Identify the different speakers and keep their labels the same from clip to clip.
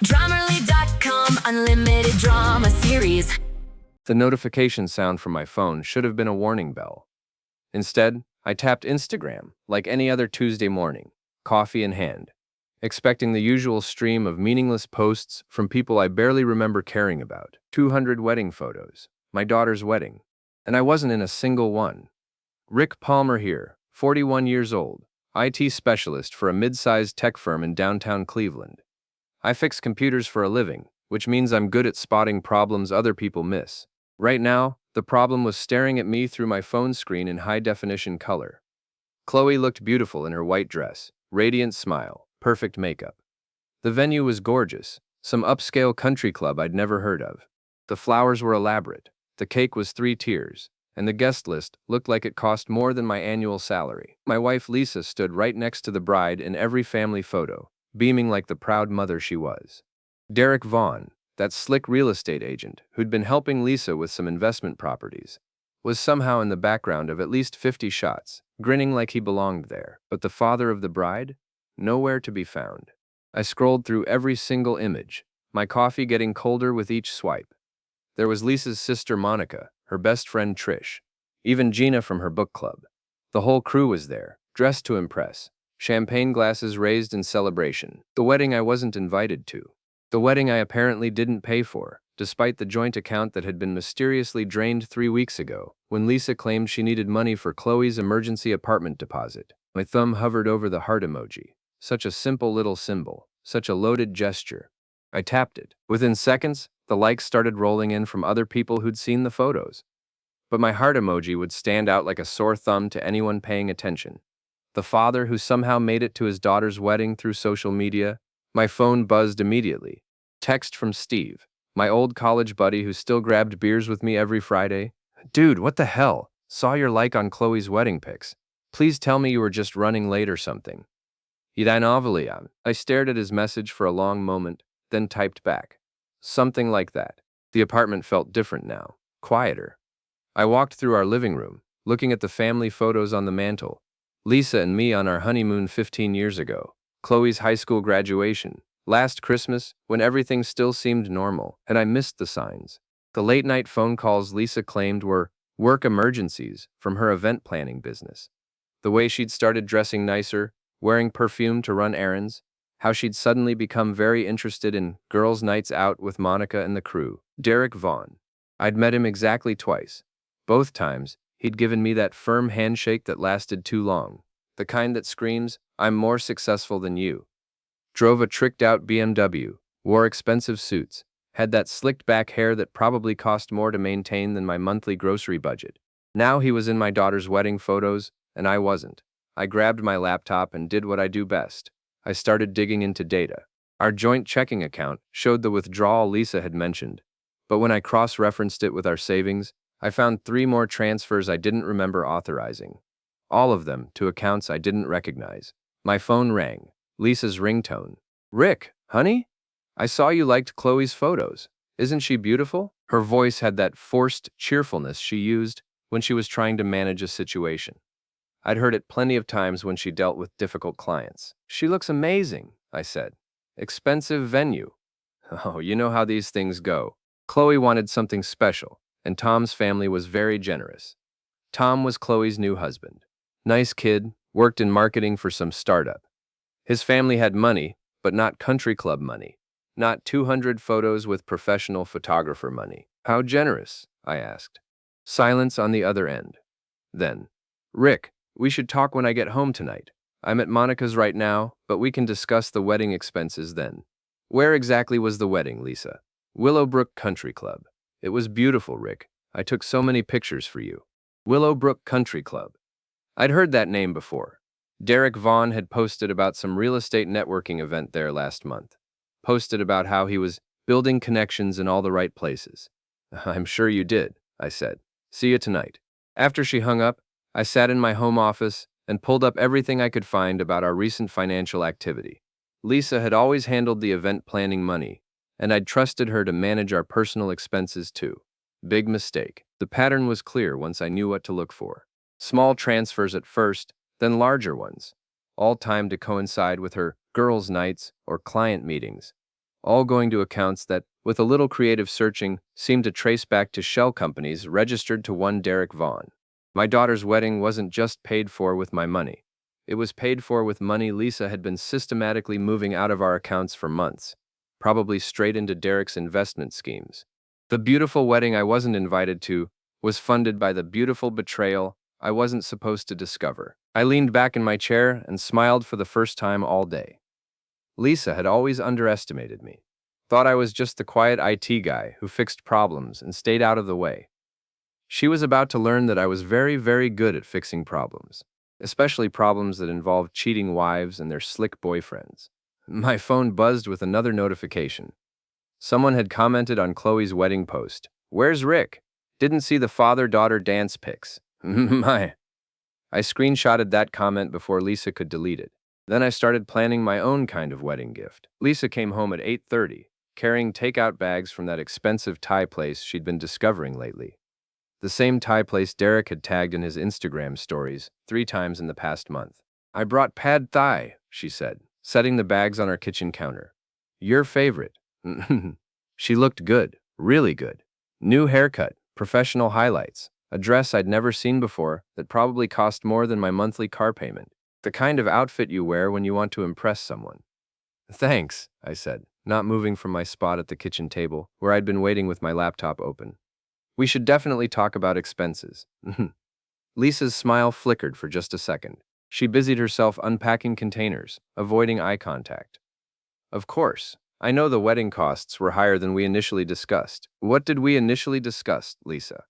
Speaker 1: Drummerly.com Unlimited Drama Series.
Speaker 2: The notification sound from my phone should have been a warning bell. Instead, I tapped Instagram like any other Tuesday morning, coffee in hand, expecting the usual stream of meaningless posts from people I barely remember caring about. 200 wedding photos, my daughter's wedding, and I wasn't in a single one. Rick Palmer here, 41 years old, IT specialist for a mid-sized tech firm in downtown Cleveland. I fix computers for a living, which means I'm good at spotting problems other people miss. Right now, the problem was staring at me through my phone screen in high-definition color. Chloe looked beautiful in her white dress, radiant smile, perfect makeup. The venue was gorgeous, some upscale country club I'd never heard of. The flowers were elaborate, the cake was 3 tiers, and the guest list looked like it cost more than my annual salary. My wife Lisa stood right next to the bride in every family photo, beaming like the proud mother she was. Derek Vaughn, that slick real estate agent who'd been helping Lisa with some investment properties, was somehow in the background of at least 50 shots, grinning like he belonged there. But the father of the bride? Nowhere to be found. I scrolled through every single image, my coffee getting colder with each swipe. There was Lisa's sister Monica, her best friend Trish, even Gina from her book club. The whole crew was there, dressed to impress, champagne glasses raised in celebration. The wedding I wasn't invited to. The wedding I apparently didn't pay for, despite the joint account that had been mysteriously drained 3 weeks ago, when Lisa claimed she needed money for Chloe's emergency apartment deposit. My thumb hovered over the heart emoji. Such a simple little symbol, such a loaded gesture. I tapped it. Within seconds, the likes started rolling in from other people who'd seen the photos. But my heart emoji would stand out like a sore thumb to anyone paying attention. The father who somehow made it to his daughter's wedding through social media. My phone buzzed immediately. Text from Steve, my old college buddy who still grabbed beers with me every Friday. Dude, what the hell? Saw your like on Chloe's wedding pics. Please tell me you were just running late or something. I stared at his message for a long moment, then typed back. Something like that. The apartment felt different now, quieter. I walked through our living room, looking at the family photos on the mantle. Lisa and me on our honeymoon 15 years ago. Chloe's high school graduation, last Christmas, when everything still seemed normal, and I missed the signs. The late-night phone calls Lisa claimed were work emergencies from her event planning business. The way she'd started dressing nicer, wearing perfume to run errands, how she'd suddenly become very interested in girls' nights out with Monica and the crew. Derek Vaughn. I'd met him exactly twice. Both times, he'd given me that firm handshake that lasted too long, the kind that screams, "I'm more successful than you." Drove a tricked-out BMW, wore expensive suits, had that slicked-back hair that probably cost more to maintain than my monthly grocery budget. Now he was in my daughter's wedding photos, and I wasn't. I grabbed my laptop and did what I do best. I started digging into data. Our joint checking account showed the withdrawal Lisa had mentioned, but when I cross-referenced it with our savings, I found 3 more transfers I didn't remember authorizing. All of them to accounts I didn't recognize. My phone rang. Lisa's ringtone. "Rick, honey? I saw you liked Chloe's photos. Isn't she beautiful?" Her voice had that forced cheerfulness she used when she was trying to manage a situation. I'd heard it plenty of times when she dealt with difficult clients. "She looks amazing," I said. "Expensive venue." Oh, you know how these things go. Chloe wanted something special, and Tom's family was very generous. Tom was Chloe's new husband. Nice kid, worked in marketing for some startup. His family had money, but not country club money. Not 200 photos with professional photographer money. "How generous?" I asked. Silence on the other end. Then, "Rick, we should talk when I get home tonight. I'm at Monica's right now, but we can discuss the wedding expenses then." "Where exactly was the wedding, Lisa?" "Willowbrook Country Club. It was beautiful, Rick. I took so many pictures for you." Willowbrook Country Club. I'd heard that name before. Derek Vaughn had posted about some real estate networking event there last month. Posted about how he was building connections in all the right places. "I'm sure you did," I said. "See you tonight." After she hung up, I sat in my home office and pulled up everything I could find about our recent financial activity. Lisa had always handled the event planning money, and I'd trusted her to manage our personal expenses too. Big mistake. The pattern was clear once I knew what to look for. Small transfers at first, then larger ones, all timed to coincide with her girls' nights or client meetings. all going to accounts that, with a little creative searching, seemed to trace back to shell companies registered to one Derek Vaughn. My daughter's wedding wasn't just paid for with my money. It was paid for with money Lisa had been systematically moving out of our accounts for months, probably straight into Derek's investment schemes. The beautiful wedding I wasn't invited to was funded by the beautiful betrayal I wasn't supposed to discover. I leaned back in my chair and smiled for the first time all day. Lisa had always underestimated me, thought I was just the quiet IT guy who fixed problems and stayed out of the way. She was about to learn that I was very, very good at fixing problems, especially problems that involved cheating wives and their slick boyfriends. My phone buzzed with another notification. Someone had commented on Chloe's wedding post. "Where's Rick? Didn't see the father-daughter dance pics." My. I screenshotted that comment before Lisa could delete it. Then I started planning my own kind of wedding gift. Lisa came home at 8:30, carrying takeout bags from that expensive Thai place she'd been discovering lately. The same Thai place Derek had tagged in his Instagram stories 3 times in the past month. "I brought pad Thai," she said, setting the bags on our kitchen counter. "Your favorite." She looked good, really good. New haircut, professional highlights, a dress I'd never seen before that probably cost more than my monthly car payment. The kind of outfit you wear when you want to impress someone. "Thanks," I said, not moving from my spot at the kitchen table, where I'd been waiting with my laptop open. "We should definitely talk about expenses." Lisa's smile flickered for just a second. She busied herself unpacking containers, avoiding eye contact. "Of course. I know the wedding costs were higher than we initially discussed." "What did we initially discuss, Lisa?"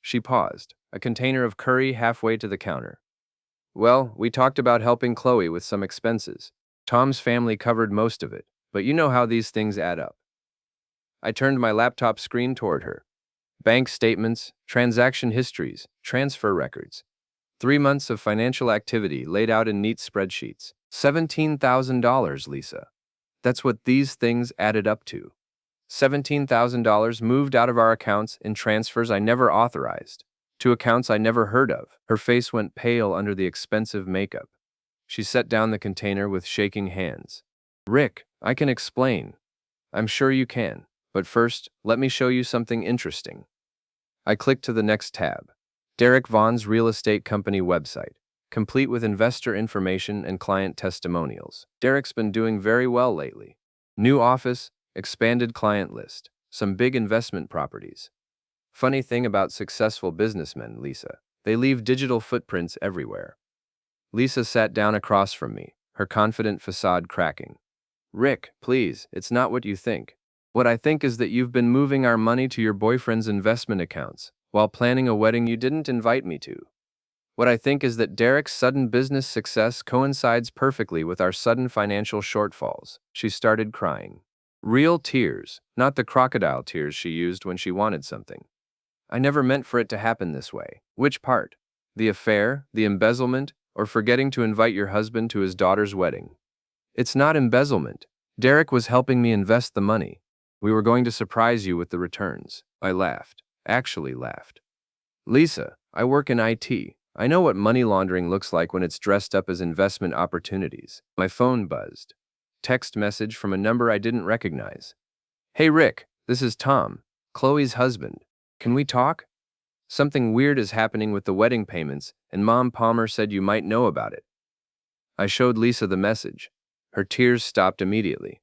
Speaker 2: She paused, a container of curry halfway to the counter. "Well, we talked about helping Chloe with some expenses. Tom's family covered most of it, but you know how these things add up." I turned my laptop screen toward her. Bank statements, transaction histories, transfer records. 3 months of financial activity laid out in neat spreadsheets. $17,000, Lisa. That's what these things added up to. $17,000 moved out of our accounts in transfers I never authorized, to accounts I never heard of. Her face went pale under the expensive makeup. She set down the container with shaking hands. "Rick, I can explain. I'm sure you can. But first, let me show you something interesting." I clicked to the next tab. Derek Vaughn's real estate company website, complete with investor information and client testimonials. Derek's been doing very well lately. New office, expanded client list, some big investment properties. Funny thing about successful businessmen, Lisa, they leave digital footprints everywhere. Lisa sat down across from me, her confident facade cracking. "Rick, please, it's not what you think. What I think is that you've been moving our money to your boyfriend's investment accounts while planning a wedding you didn't invite me to. What I think is that Derek's sudden business success coincides perfectly with our sudden financial shortfalls." She started crying. Real tears, not the crocodile tears she used when she wanted something. "I never meant for it to happen this way." "Which part? The affair, the embezzlement, or forgetting to invite your husband to his daughter's wedding?" "It's not embezzlement. Derek was helping me invest the money. We were going to surprise you with the returns." I laughed, actually laughed. "Lisa, I work in IT. I know what money laundering looks like when it's dressed up as investment opportunities." My phone buzzed. Text message from a number I didn't recognize. "Hey Rick, this is Tom, Chloe's husband. Can we talk? Something weird is happening with the wedding payments, and Mom Palmer said you might know about it." I showed Lisa the message. Her tears stopped immediately.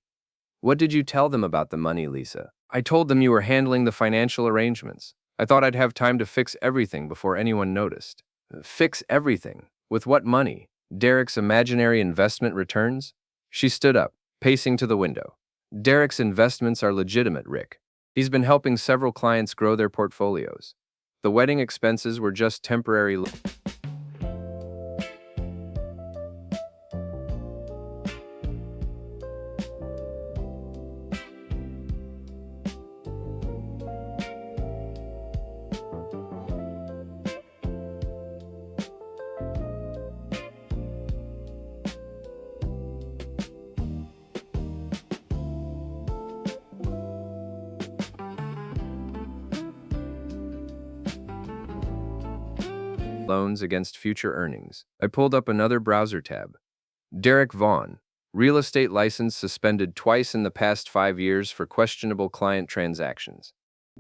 Speaker 2: "What did you tell them about the money, Lisa?" "I told them you were handling the financial arrangements. I thought I'd have time to fix everything before anyone noticed." "Fix everything? With what money? Derek's imaginary investment returns?" She stood up, pacing to the window. "Derek's investments are legitimate, Rick. He's been helping several clients grow their portfolios. The wedding expenses were just temporary loans against future earnings." I pulled up another browser tab. Derek Vaughn, Real estate license suspended twice in the past 5 years for questionable client transactions.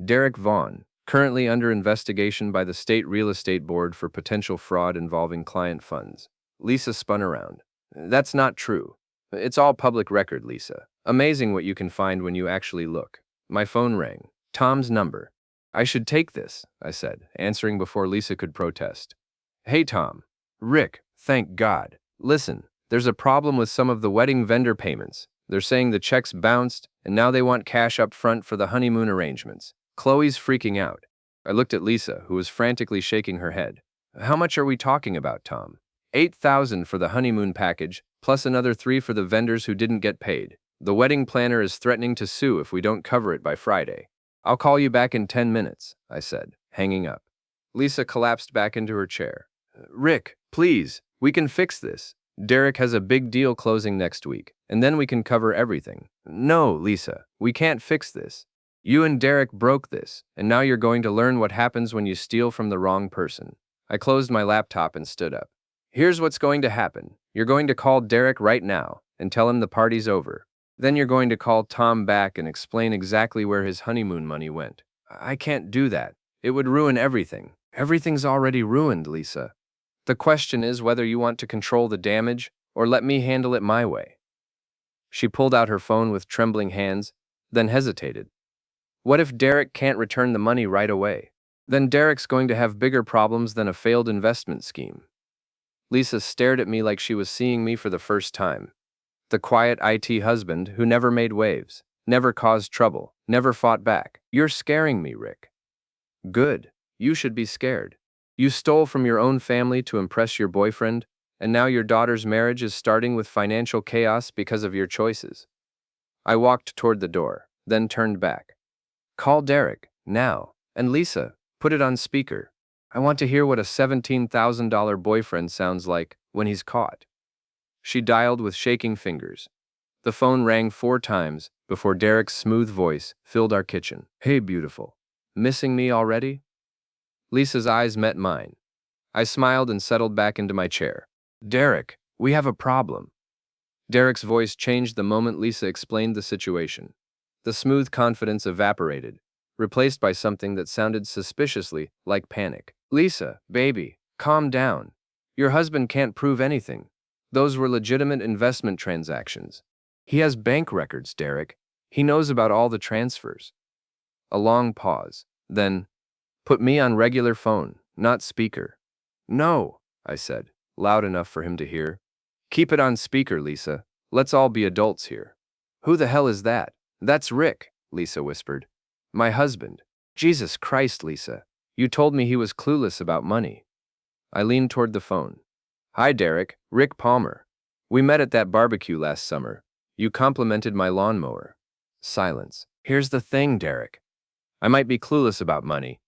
Speaker 2: Derek Vaughn, currently under investigation by the State Real Estate Board for potential fraud involving client funds. Lisa spun around. That's not true. It's all public record, Lisa. Amazing what you can find when you actually look. My phone rang. Tom's number. I should take this, I said, answering before Lisa could protest. Hey, Tom. Rick, thank God. Listen, there's a problem with some of the wedding vendor payments. They're saying the checks bounced, and now they want cash up front for the honeymoon arrangements. Chloe's freaking out. I looked at Lisa, who was frantically shaking her head. How much are we talking about, Tom? $8,000 for the honeymoon package, plus another $3 for the vendors who didn't get paid. The wedding planner is threatening to sue if we don't cover it by Friday. I'll call you back in 10 minutes, I said, hanging up. Lisa collapsed back into her chair. Rick, please, we can fix this. Derek has a big deal closing next week, and then we can cover everything. No, Lisa, we can't fix this. You and Derek broke this, and now you're going to learn what happens when you steal from the wrong person. I closed my laptop and stood up. Here's what's going to happen. You're going to call Derek right now and tell him the party's over. Then you're going to call Tom back and explain exactly where his honeymoon money went. I can't do that. It would ruin everything. Everything's already ruined, Lisa. The question is whether you want to control the damage or let me handle it my way. She pulled out her phone with trembling hands, then hesitated. What if Derek can't return the money right away? Then Derek's going to have bigger problems than a failed investment scheme. Lisa stared at me like she was seeing me for the first time. The quiet IT husband who never made waves, never caused trouble, never fought back. You're scaring me, Rick. Good. You should be scared. You stole from your own family to impress your boyfriend, and now your daughter's marriage is starting with financial chaos because of your choices. I walked toward the door, then turned back. Call Derek, now. And Lisa, put it on speaker. I want to hear what a $17,000 boyfriend sounds like when he's caught. She dialed with shaking fingers. The phone rang 4 times before Derek's smooth voice filled our kitchen. Hey, beautiful. Missing me already? Lisa's eyes met mine. I smiled and settled back into my chair. Derek, we have a problem. Derek's voice changed the moment Lisa explained the situation. The smooth confidence evaporated, replaced by something that sounded suspiciously like panic. Lisa, baby, calm down. Your husband can't prove anything. Those were legitimate investment transactions. He has bank records, Derek. He knows about all the transfers. A long pause. Then, put me on regular phone, not speaker. No, I said, loud enough for him to hear. Keep it on speaker, Lisa. Let's all be adults here. Who the hell is that? That's Rick, Lisa whispered. My husband. Jesus Christ, Lisa. You told me he was clueless about money. I leaned toward the phone. Hi, Derek. Rick Palmer. We met at that barbecue last summer. You complimented my lawnmower. Silence. Here's the thing, Derek. I might be clueless about money,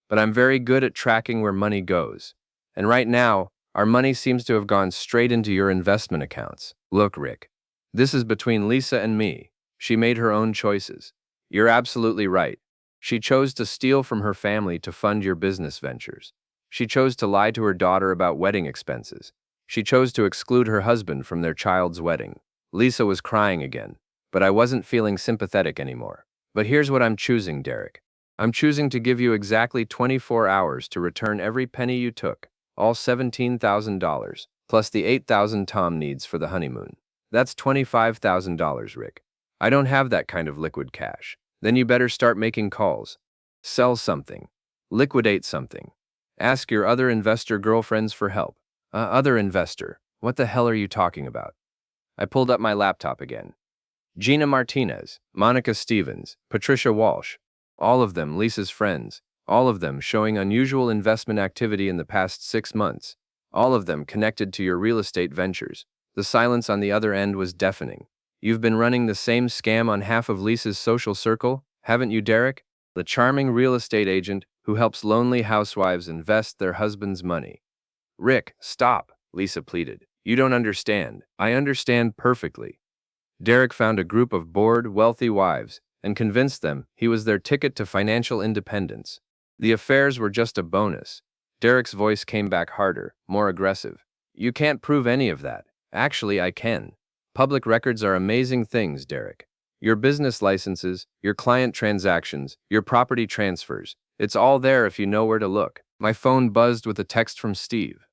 Speaker 2: but I'm very good at tracking where money goes. And right now, our money seems to have gone straight into your investment accounts. Look, Rick, this is between Lisa and me. She made her own choices. You're absolutely right. She chose to steal from her family to fund your business ventures. She chose to lie to her daughter about wedding expenses. She chose to exclude her husband from their child's wedding. Lisa was crying again, but I wasn't feeling sympathetic anymore. But here's what I'm choosing, Derek. I'm choosing to give you exactly 24 hours to return every penny you took, all $17,000, plus the $8,000 Tom needs for the honeymoon. That's $25,000, Rick. I don't have that kind of liquid cash. Then you better start making calls. Sell something. Liquidate something. Ask your other investor girlfriends for help. Other investor? What the hell are you talking about? I pulled up my laptop again. Gina Martinez, Monica Stevens, Patricia Walsh. All of them Lisa's friends. All of them showing unusual investment activity in the past 6 months. All of them connected to your real estate ventures. The silence on the other end was deafening. You've been running the same scam on half of Lisa's social circle, haven't you, Derek? The charming real estate agent who helps lonely housewives invest their husband's money. Rick, stop, Lisa pleaded. You don't understand. I understand perfectly. Derek found a group of bored, wealthy wives and convinced them he was their ticket to financial independence. The affairs were just a bonus. Derek's voice came back harder, more aggressive. You can't prove any of that. Actually, I can. Public records are amazing things, Derek. Your business licenses, your client transactions, your property transfers. It's all there if you know where to look. My phone buzzed with a text from Steve.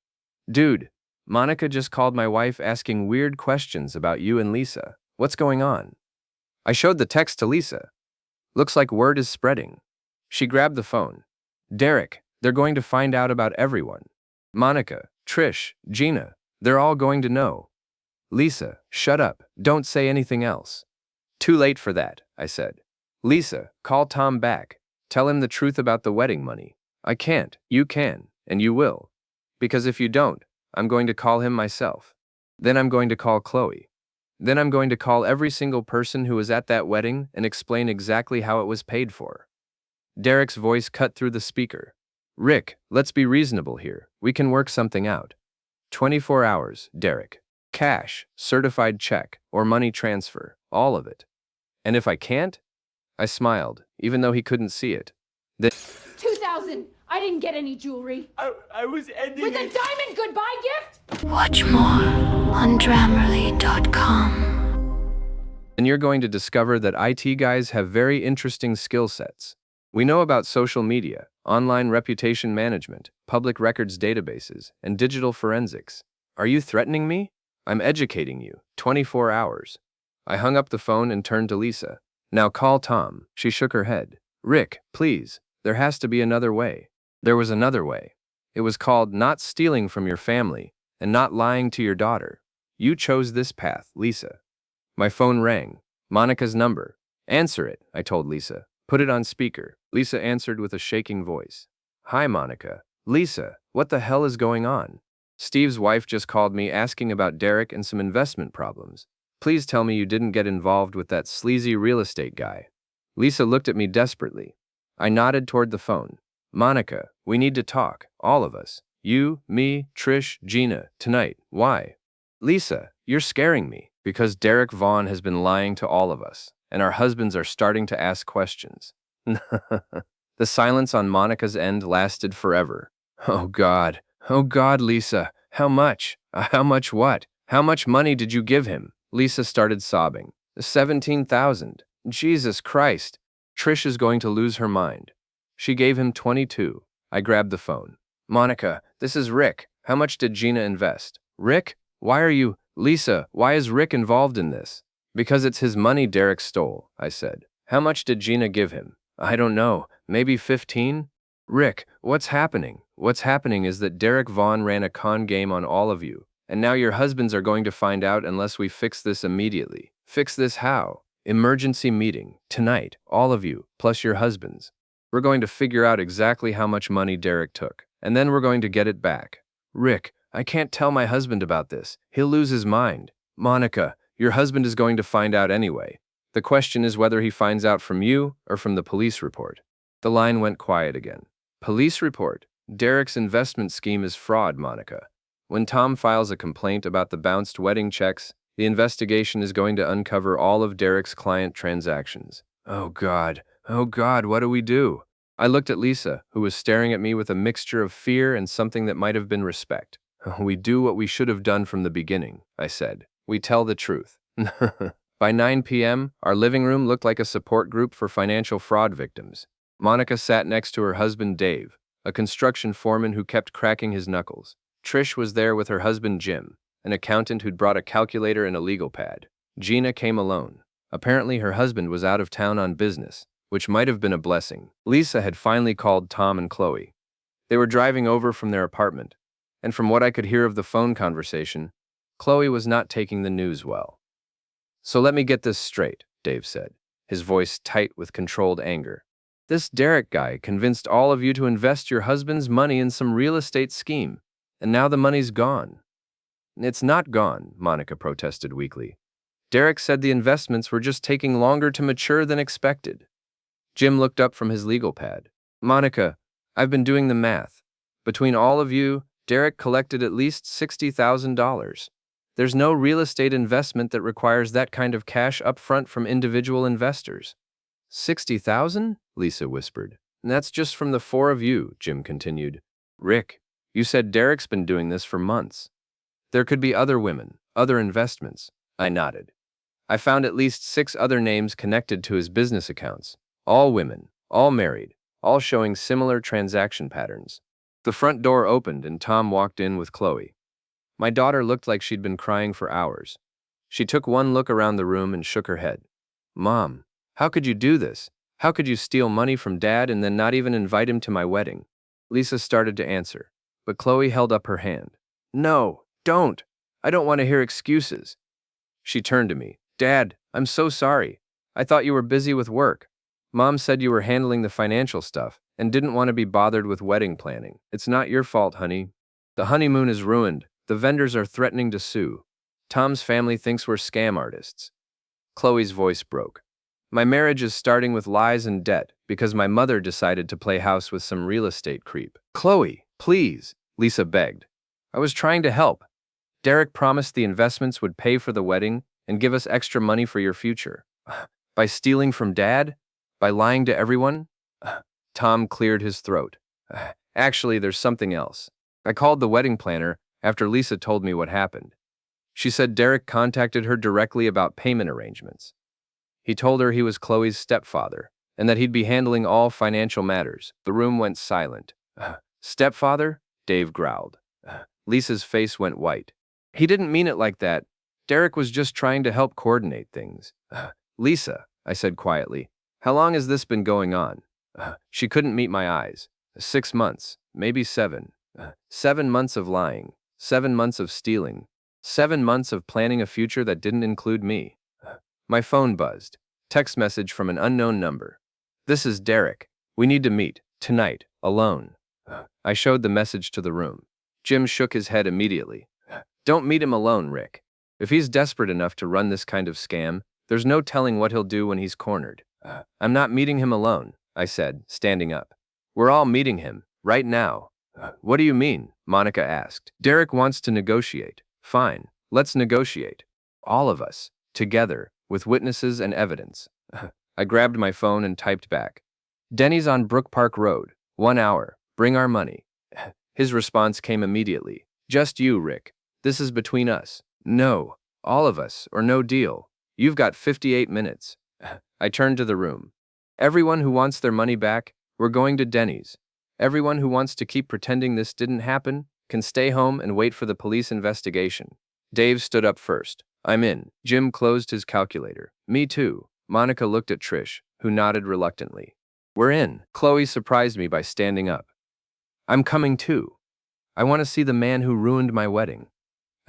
Speaker 2: Dude, Monica just called my wife asking weird questions about you and Lisa. What's going on? I showed the text to Lisa. Looks like word is spreading. She grabbed the phone. Derek, they're going to find out about everyone. Monica, Trish, Gina, they're all going to know. Lisa, shut up. Don't say anything else. Too late for that, I said. Lisa, call Tom back. Tell him the truth about the wedding money. I can't. You can, and you will. Because if you don't, I'm going to call him myself. Then I'm going to call Chloe. Then I'm going to call every single person who was at that wedding and explain exactly how it was paid for. Derek's voice cut through the speaker. Rick, let's be reasonable here. We can work something out. 24 hours, Derek. Cash, certified check, or money transfer, all of it. And if I can't? I smiled, even though he couldn't see it.
Speaker 3: 2,000. I didn't get any jewelry.
Speaker 4: I was ending
Speaker 3: With a
Speaker 4: it.
Speaker 3: diamond goodbye gift?
Speaker 1: Watch more on Grammarly.com.
Speaker 2: And you're going to discover that IT guys have very interesting skill sets. We know about social media, online reputation management, public records databases, and digital forensics. Are you threatening me? I'm educating you. 24 hours. I hung up the phone and turned to Lisa. Now call Tom. She shook her head. Rick, please. There has to be another way. There was another way. It was called not stealing from your family and not lying to your daughter. You chose this path, Lisa. My phone rang. Monica's number. Answer it, I told Lisa. Put it on speaker. Lisa answered with a shaking voice. Hi, Monica. Lisa, what the hell is going on? Steve's wife just called me asking about Derek and some investment problems. Please tell me you didn't get involved with that sleazy real estate guy. Lisa looked at me desperately. I nodded toward the phone. Monica, we need to talk, all of us. You, me, Trish, Gina, tonight. Why? Lisa, you're scaring me, because Derek Vaughn has been lying to all of us, and our husbands are starting to ask questions. The silence on Monica's end lasted forever. Oh God, Lisa, how much? How much what? How much money did you give him? Lisa started sobbing. 17,000. Jesus Christ. Trish is going to lose her mind. She gave him 22. I grabbed the phone. Monica, this is Rick. How much did Gina invest? Rick? Why are you... Lisa, why is Rick involved in this? Because it's his money Derek stole, I said. How much did Gina give him? I don't know. Maybe 15? Rick, what's happening? What's happening is that Derek Vaughn ran a con game on all of you. And now your husbands are going to find out unless we fix this immediately. Fix this how? Emergency meeting. Tonight. All of you, plus your husbands. We're going to figure out exactly how much money Derek took. And then we're going to get it back. Rick, I can't tell my husband about this. He'll lose his mind. Monica, your husband is going to find out anyway. The question is whether he finds out from you or from the police report. The line went quiet again. Police report. Derek's investment scheme is fraud, Monica. When Tom files a complaint about the bounced wedding checks, the investigation is going to uncover all of Derek's client transactions. Oh God, what do we do? I looked at Lisa, who was staring at me with a mixture of fear and something that might have been respect. We do what we should have done from the beginning, I said. We tell the truth. By 9 p.m., our living room looked like a support group for financial fraud victims. Monica sat next to her husband Dave, a construction foreman who kept cracking his knuckles. Trish was there with her husband Jim, an accountant who'd brought a calculator and a legal pad. Gina came alone. Apparently her husband was out of town on business, which might have been a blessing. Lisa had finally called Tom and Chloe. They were driving over from their apartment, and from what I could hear of the phone conversation, Chloe was not taking the news well. So let me get this straight, Dave said, his voice tight with controlled anger. This Derek guy convinced all of you to invest your husband's money in some real estate scheme, and now the money's gone. It's not gone, Monica protested weakly. Derek said the investments were just taking longer to mature than expected. Jim looked up from his legal pad. Monica, I've been doing the math. Between all of you, Derek collected at least $60,000. There's no real estate investment that requires that kind of cash up front from individual investors. 60,000? Lisa whispered. That's just from the four of you, Jim continued. Rick, you said Derek's been doing this for months. There could be other women, other investments. I nodded. I found at least 6 other names connected to his business accounts. All women, all married, all showing similar transaction patterns. The front door opened and Tom walked in with Chloe. My daughter looked like she'd been crying for hours. She took one look around the room and shook her head. Mom, how could you do this? How could you steal money from Dad and then not even invite him to my wedding? Lisa started to answer, but Chloe held up her hand. No, don't. I don't want to hear excuses. She turned to me. Dad, I'm so sorry. I thought you were busy with work. Mom said you were handling the financial stuff and didn't want to be bothered with wedding planning. It's not your fault, honey. The honeymoon is ruined. The vendors are threatening to sue. Tom's family thinks we're scam artists. Chloe's voice broke. My marriage is starting with lies and debt because my mother decided to play house with some real estate creep. Chloe, please, Lisa begged. I was trying to help. Derek promised the investments would pay for the wedding and give us extra money for your future. By stealing from Dad? By lying to everyone? Tom cleared his throat. Actually, there's something else. I called the wedding planner after Lisa told me what happened. She said Derek contacted her directly about payment arrangements. He told her he was Chloe's stepfather and that he'd be handling all financial matters. The room went silent. Stepfather? Dave growled. Lisa's face went white. He didn't mean it like that. Derek was just trying to help coordinate things. Lisa, I said quietly, how long has this been going on? She couldn't meet my eyes. 6 months, maybe 7. 7 months of lying, 7 months of stealing, 7 months of planning a future that didn't include me. My phone buzzed. Text message from an unknown number. This is Derek. We need to meet, tonight, alone. I showed the message to the room. Jim shook his head immediately. Don't meet him alone, Rick. If he's desperate enough to run this kind of scam, there's no telling what he'll do when he's cornered. I'm not meeting him alone, I said, standing up. We're all meeting him, right now. What do you mean? Monica asked. Derek wants to negotiate. Fine, let's negotiate. All of us, together, with witnesses and evidence. I grabbed my phone and typed back. Denny's on Brook Park Road, 1 hour, bring our money. His response came immediately. Just you, Rick. This is between us. No, all of us, or no deal. You've got 58 minutes. I turned to the room. Everyone who wants their money back, we're going to Denny's. Everyone who wants to keep pretending this didn't happen can stay home and wait for the police investigation. Dave stood up first. I'm in. Jim closed his calculator. Me too. Monica looked at Trish, who nodded reluctantly. We're in. Chloe surprised me by standing up. I'm coming too. I want to see the man who ruined my wedding.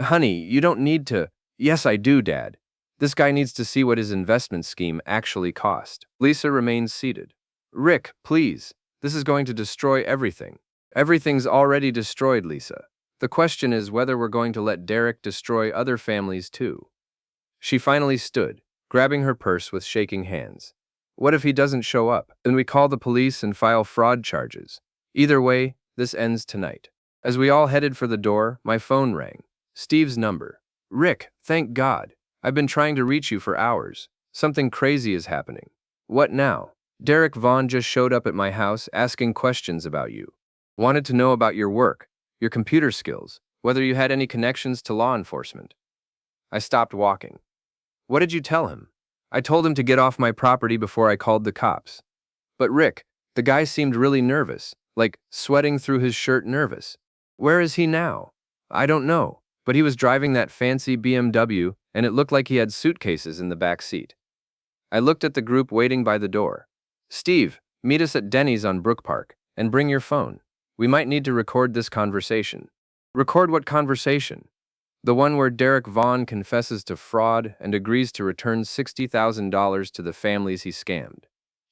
Speaker 2: Honey, you don't need to. Yes, I do, Dad. This guy needs to see what his investment scheme actually cost. Lisa remained seated. Rick, please. This is going to destroy everything. Everything's already destroyed, Lisa. The question is whether we're going to let Derek destroy other families too. She finally stood, grabbing her purse with shaking hands. What if he doesn't show up? Then we call the police and file fraud charges. Either way, this ends tonight. As we all headed for the door, my phone rang. Steve's number. Rick, thank God. I've been trying to reach you for hours. Something crazy is happening. What now? Derek Vaughn just showed up at my house asking questions about you. Wanted to know about your work, your computer skills, whether you had any connections to law enforcement. I stopped walking. What did you tell him? I told him to get off my property before I called the cops. But Rick, the guy seemed really nervous, like sweating through his shirt nervous. Where is he now? I don't know, but he was driving that fancy BMW and it looked like he had suitcases in the back seat. I looked at the group waiting by the door. Steve, meet us at Denny's on Brook Park and bring your phone. We might need to record this conversation. Record what conversation? The one where Derek Vaughn confesses to fraud and agrees to return $60,000 to the families he scammed.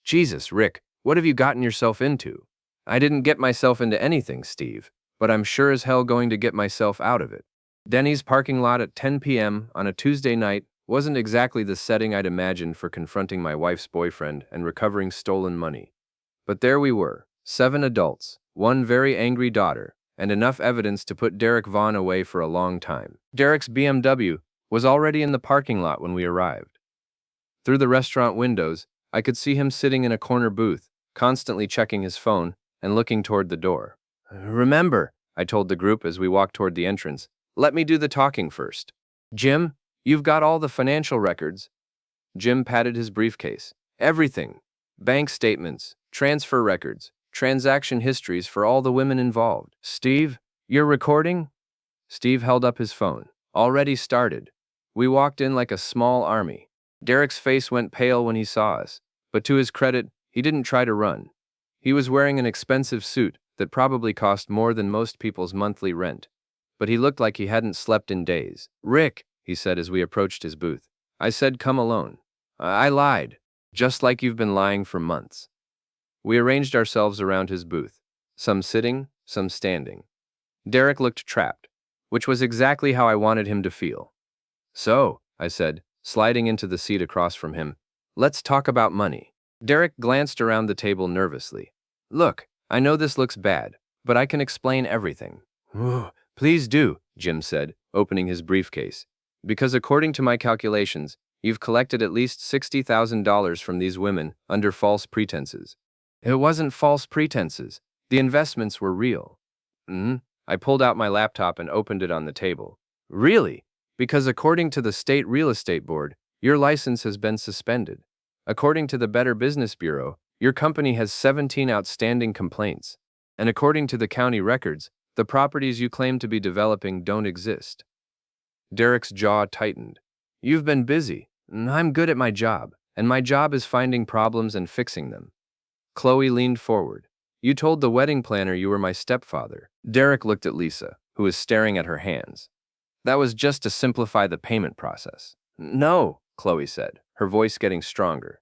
Speaker 2: Jesus, Rick, what have you gotten yourself into? I didn't get myself into anything, Steve, but I'm sure as hell going to get myself out of it. Denny's parking lot at 10 p.m. on a Tuesday night wasn't exactly the setting I'd imagined for confronting my wife's boyfriend and recovering stolen money. But there we were, 7 adults, 1 very angry daughter, and enough evidence to put Derek Vaughn away for a long time. Derek's BMW was already in the parking lot when we arrived. Through the restaurant windows, I could see him sitting in a corner booth, constantly checking his phone and looking toward the door. Remember, I told the group as we walked toward the entrance, let me do the talking first. Jim, You've got all the financial records. Jim patted his briefcase. Everything. Bank statements, transfer records, transaction histories for all the women involved. Steve, you're recording? Steve held up his phone. Already started. We walked in like a small army. Derek's face went pale when he saw us, but to his credit, he didn't try to run. He was wearing an expensive suit that probably cost more than most people's monthly rent, but he looked like he hadn't slept in days. Rick, he said as we approached his booth. I said come alone. I lied, just like you've been lying for months. We arranged ourselves around his booth, some sitting, some standing. Derek looked trapped, which was exactly how I wanted him to feel. So, I said, sliding into the seat across from him, let's talk about money. Derek glanced around the table nervously. Look, I know this looks bad, but I can explain everything. Please do, Jim said, opening his briefcase. Because according to my calculations, you've collected at least $60,000 from these women under false pretenses. It wasn't false pretenses. The investments were real. I pulled out my laptop and opened it on the table. Really? Because according to the State Real Estate Board, your license has been suspended. According to the Better Business Bureau, your company has 17 outstanding complaints. And according to the county records, the properties you claim to be developing don't exist. Derek's jaw tightened. You've been busy. I'm good at my job, and my job is finding problems and fixing them. Chloe leaned forward. You told the wedding planner you were my stepfather. Derek looked at Lisa, who was staring at her hands. That was just to simplify the payment process. No, Chloe said, her voice getting stronger.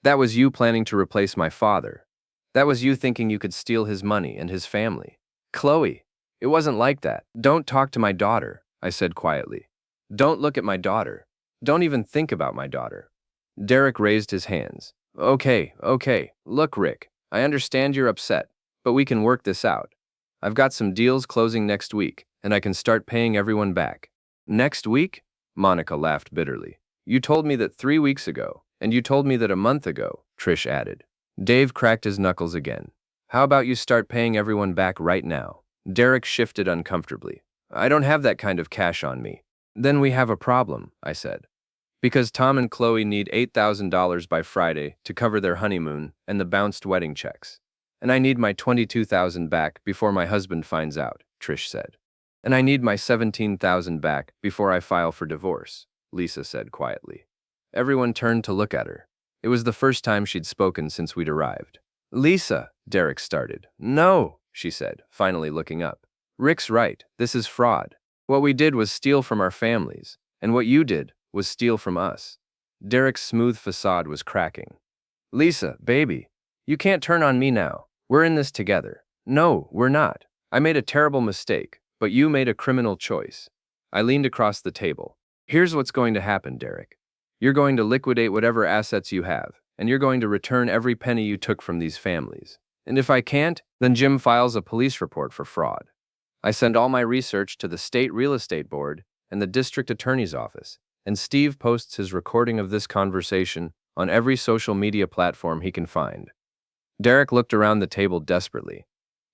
Speaker 2: That was you planning to replace my father. That was you thinking you could steal his money and his family. Chloe, it wasn't like that. Don't talk to my daughter, I said quietly. Don't look at my daughter. Don't even think about my daughter. Derek raised his hands. Okay. Look, Rick, I understand you're upset, but we can work this out. I've got some deals closing next week, and I can start paying everyone back. Next week? Monica laughed bitterly. You told me that 3 weeks ago, and you told me that a month ago, Trish added. Dave cracked his knuckles again. How about you start paying everyone back right now? Derek shifted uncomfortably. I don't have that kind of cash on me. Then we have a problem, I said. Because Tom and Chloe need $8,000 by Friday to cover their honeymoon and the bounced wedding checks. And I need my $22,000 back before my husband finds out, Trish said. And I need my $17,000 back before I file for divorce, Lisa said quietly. Everyone turned to look at her. It was the first time she'd spoken since we'd arrived. Lisa, Derek started. No, she said, finally looking up. Rick's right, this is fraud. What we did was steal from our families, and what you did was steal from us. Derek's smooth facade was cracking. Lisa, baby, you can't turn on me now. We're in this together. No, we're not. I made a terrible mistake, but you made a criminal choice. I leaned across the table. Here's what's going to happen, Derek. You're going to liquidate whatever assets you have, and you're going to return every penny you took from these families. And if I can't, then Jim files a police report for fraud. I send all my research to the State Real Estate Board and the District Attorney's Office, and Steve posts his recording of this conversation on every social media platform he can find. Derek looked around the table desperately.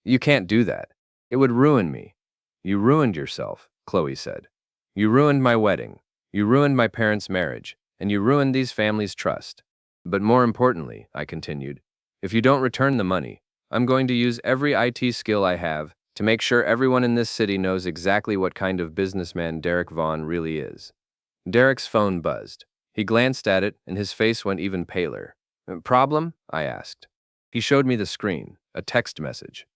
Speaker 2: You can't do that. It would ruin me. You ruined yourself, Chloe said. You ruined my wedding. You ruined my parents' marriage, and you ruined these families' trust. But more importantly, I continued, if you don't return the money, I'm going to use every IT skill I have to make sure everyone in this city knows exactly what kind of businessman Derek Vaughn really is. Derek's phone buzzed. He glanced at it, and his face went even paler. Problem? I asked. He showed me the screen, a text message.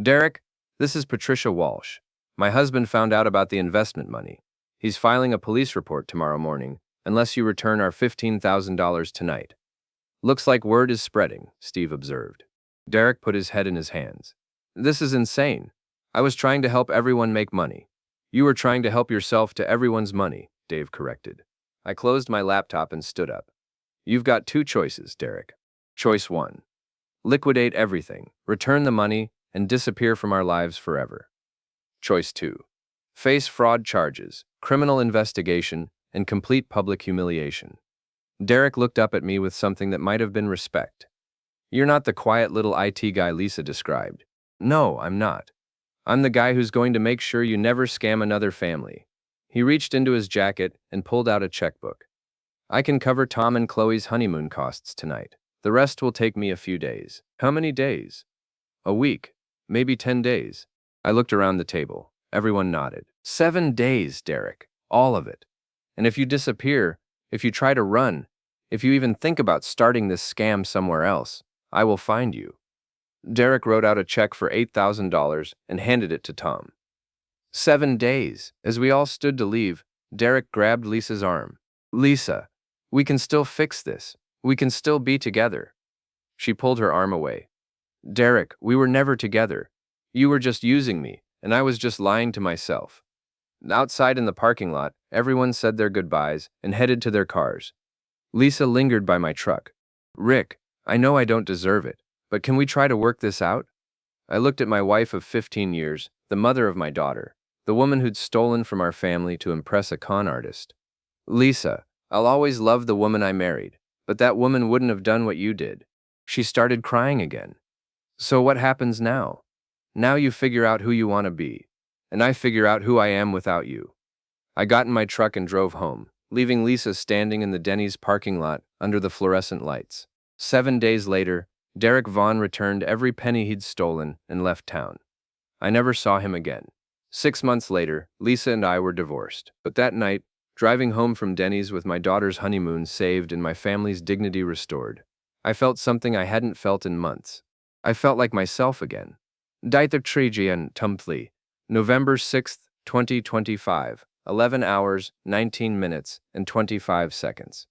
Speaker 2: Derek, this is Patricia Walsh. My husband found out about the investment money. He's filing a police report tomorrow morning, unless you return our $15,000 tonight. Looks like word is spreading, Steve observed. Derek put his head in his hands. This is insane. I was trying to help everyone make money. You were trying to help yourself to everyone's money, Dave corrected. I closed my laptop and stood up. You've got two choices, Derek. Choice 1. Liquidate everything, return the money, and disappear from our lives forever. Choice 2. Face fraud charges, criminal investigation, and complete public humiliation. Derek looked up at me with something that might have been respect. You're not the quiet little IT guy Lisa described. No, I'm not. I'm the guy who's going to make sure you never scam another family. He reached into his jacket and pulled out a checkbook. I can cover Tom and Chloe's honeymoon costs tonight. The rest will take me a few days. How many days? A week. Maybe 10 days. I looked around the table. Everyone nodded. 7 days, Derek. All of it. And if you disappear, if you try to run, if you even think about starting this scam somewhere else, I will find you. Derek wrote out a check for $8,000 and handed it to Tom. 7 days. As we all stood to leave, Derek grabbed Lisa's arm. Lisa, we can still fix this. We can still be together. She pulled her arm away. Derek, we were never together. You were just using me, and I was just lying to myself. Outside in the parking lot, everyone said their goodbyes and headed to their cars. Lisa lingered by my truck. Rick, I know I don't deserve it, but can we try to work this out? I looked at my wife of 15 years, the mother of my daughter, the woman who'd stolen from our family to impress a con artist. Lisa, I'll always love the woman I married, but that woman wouldn't have done what you did. She started crying again. So what happens now? Now you figure out who you want to be, and I figure out who I am without you. I got in my truck and drove home, leaving Lisa standing in the Denny's parking lot under the fluorescent lights. 7 days later, Derek Vaughn returned every penny he'd stolen and left town. I never saw him again. 6 months later, Lisa and I were divorced. But that night, driving home from Denny's with my daughter's honeymoon saved and my family's dignity restored, I felt something I hadn't felt in months. I felt like myself again. Dieter Trejian Tumpli, November 6, 2025, 11 hours, 19 minutes, and 25 seconds.